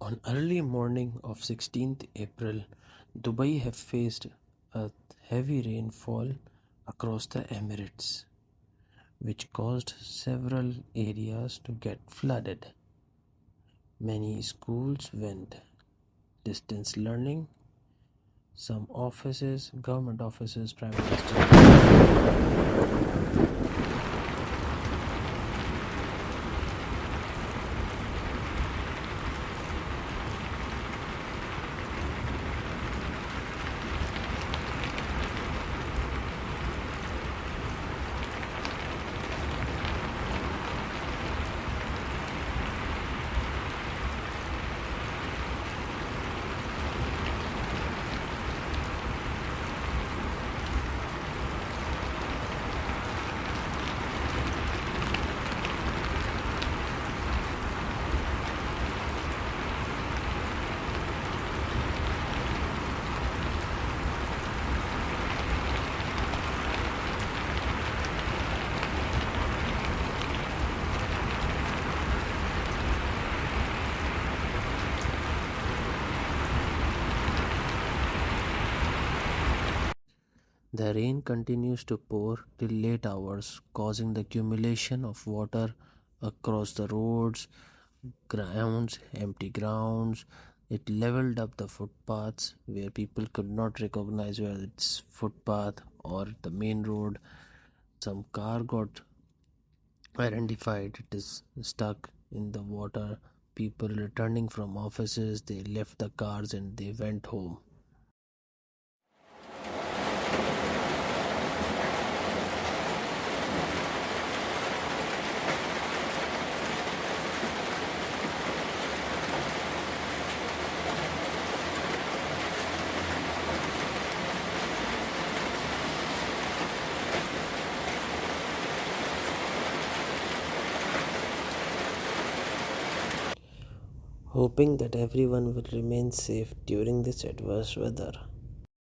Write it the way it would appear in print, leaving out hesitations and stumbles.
On early morning of 16th April, Dubai have faced a heavy rainfall across the Emirates, which caused several areas to get flooded. Many schools went distance learning. Some offices, government offices, private institutions. The rain continues to pour till late hours, causing the accumulation of water across the roads, grounds, empty grounds. It leveled up the footpaths where people could not recognize whether it's footpath or the main road. Some car got identified, it is stuck in the water. People returning from offices, they left the cars and they went home. Hoping that everyone will remain safe during this adverse weather.